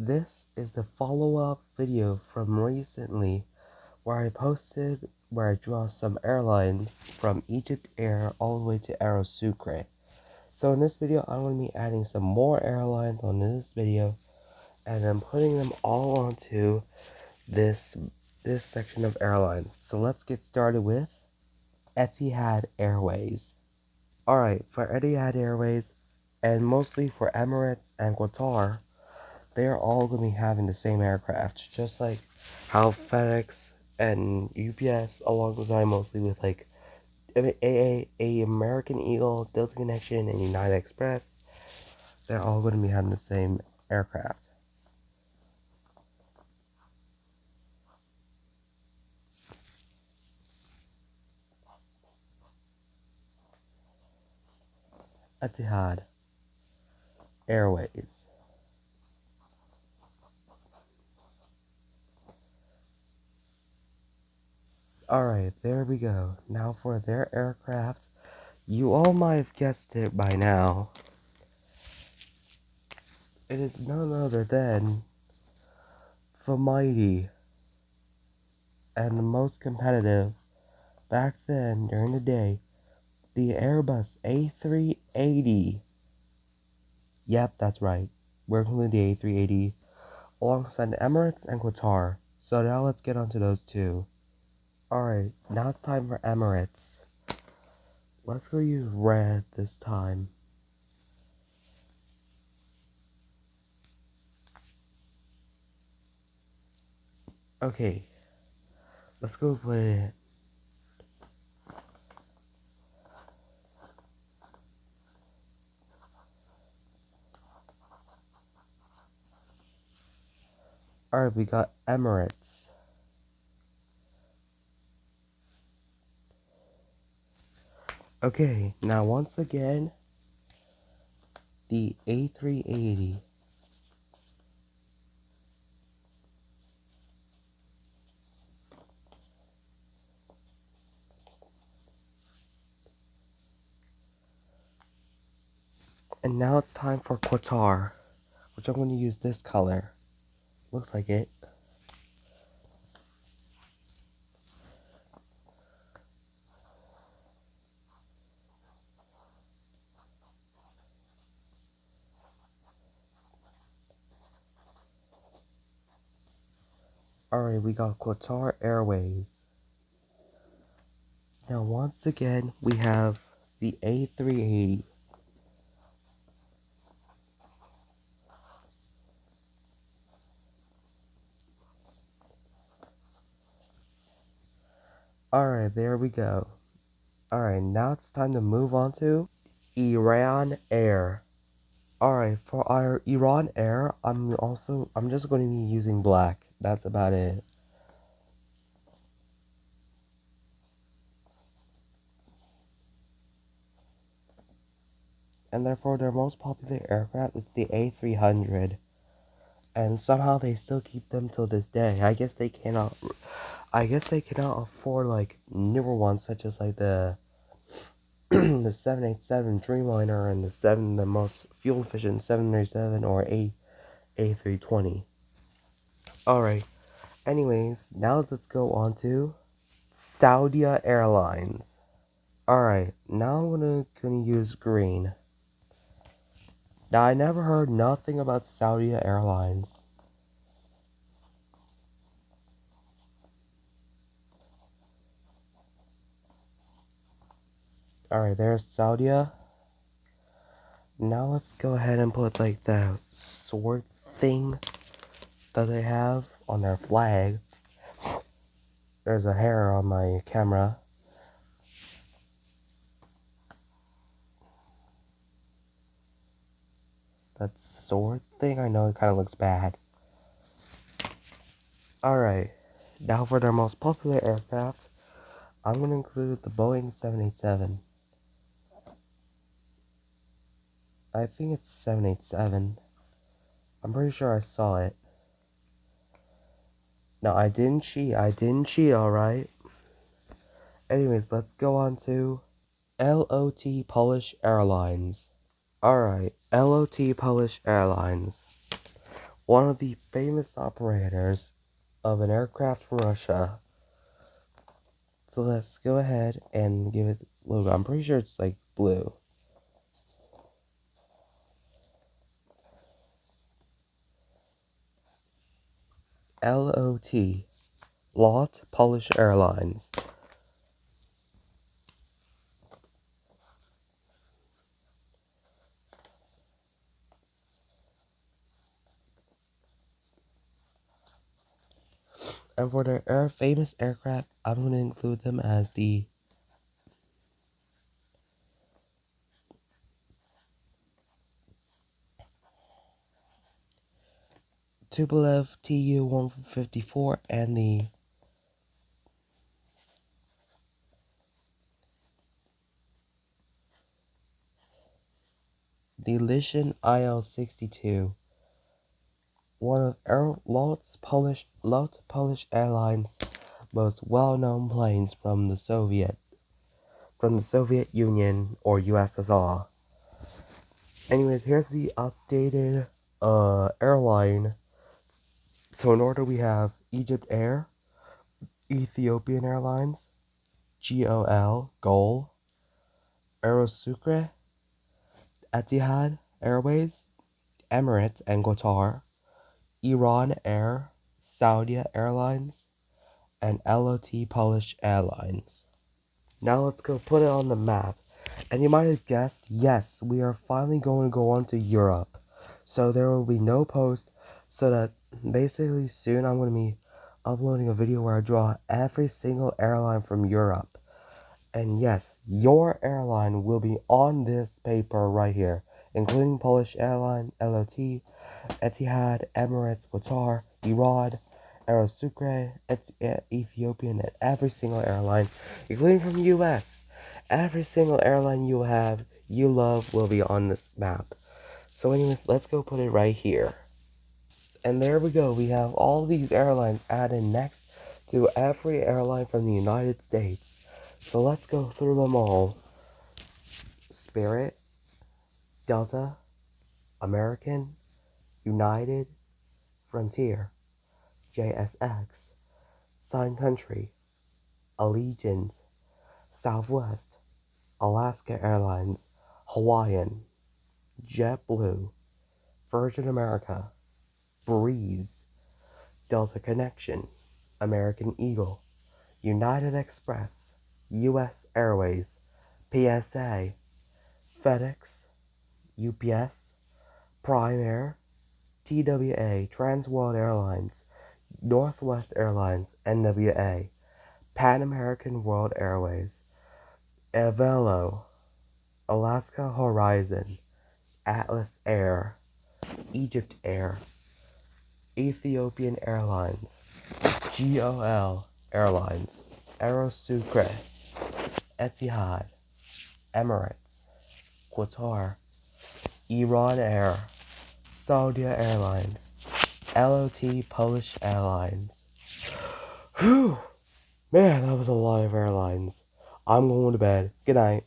This is the follow-up video from recently where I draw some airlines from Egypt Air all the way to Aerosucre. So in this video, I'm going to be adding some more airlines on this video and then putting them all onto this section of airlines. So let's get started with Etihad Airways. Alright, for Etihad Airways, and mostly for Emirates and Qatar, they're all going to be having the same aircraft, just like how FedEx and UPS, alongside mostly with like American Eagle, Delta Connection, and United Express, they're all going to be having the same aircraft. Etihad Airways. Alright, there we go. Now for their aircraft. You all might have guessed it by now. It is none other than the mighty and the most competitive back then during the day, the Airbus A380. Yep, that's right. We're including the A380 alongside the Emirates and Qatar. So now let's get onto those two. Alright, now it's time for Emirates. Let's go use red this time. Okay, let's go put it. Alright, we got Emirates. Okay, now once again, the A380. And now it's time for Qatar, which I'm going to use this color. Looks like it. Alright, we got Qatar Airways. Now once again, we have the A380. Alright, there we go. Alright, now it's time to move on to Iran Air. Alright, for our Iran Air, I'm just going to be using black. That's about it. And therefore their most popular aircraft is the A300. And somehow they still keep them till this day. I guess they cannot afford like newer ones such as like the the 787 Dreamliner and the most fuel efficient 737 or A320. Alright. Anyways, now let's go on to Saudi Airlines. Alright, now I'm gonna use green. Now I never heard nothing about Saudi Airlines. Alright, there's Saudi. Now let's go ahead and put like the sword thing that they have on their flag. There's a hair on my camera. That sword thing, I know it kind of looks bad. Alright, now for their most popular aircraft, I'm going to include the Boeing 787. I think it's 787. I'm pretty sure I saw it. No, I didn't cheat, alright? Anyways, let's go on to LOT Polish Airlines. Alright, LOT Polish Airlines. one of the famous operators of an aircraft from Russia. So let's go ahead and give it its logo. I'm pretty sure it's like blue. LOT, Lot Polish Airlines. And for their famous aircraft, I'm going to include them as the Tupolev Tu-154 and the Lishin IL-62, one of Lot's Polish Airlines' most well-known planes from the Soviet Union or USSR. Anyways, here's the updated airline. So in order we have Egypt Air, Ethiopian Airlines, GOL, Aerosucre, Etihad Airways, Emirates and Qatar, Iran Air, Saudi Airlines, and LOT Polish Airlines. Now let's go put it on the map. And you might have guessed, yes, we are finally going to go on to Europe. So there will be no post, so that basically soon I'm going to be uploading a video where I draw every single airline from Europe. And yes, your airline will be on this paper right here, including Polish Airline, LOT, Etihad, Emirates, Qatar, Iran, Aerosucre, Ethiopian, and every single airline, including from the US. Every single airline you love, will be on this map. So anyways, let's go put it right here. And there we go. We have all these airlines added next to every airline from the United States. So let's go through them all. Spirit, Delta, American, United, Frontier, JSX, Sun Country, Allegiant, Southwest, Alaska Airlines, Hawaiian, JetBlue, Virgin America, Breeze, Delta Connection, American Eagle, United Express, US Airways, PSA, FedEx, UPS, Prime Air, TWA, Trans World Airlines, Northwest Airlines, NWA, Pan American World Airways, Avelo, Alaska Horizon, Atlas Air, Egypt Air, Ethiopian Airlines, GOL Airlines, Aerosucre, Etihad, Emirates, Qatar, Iran Air, Saudi Airlines, LOT Polish Airlines. Whew! Man, that was a lot of airlines. I'm going to bed. Good night.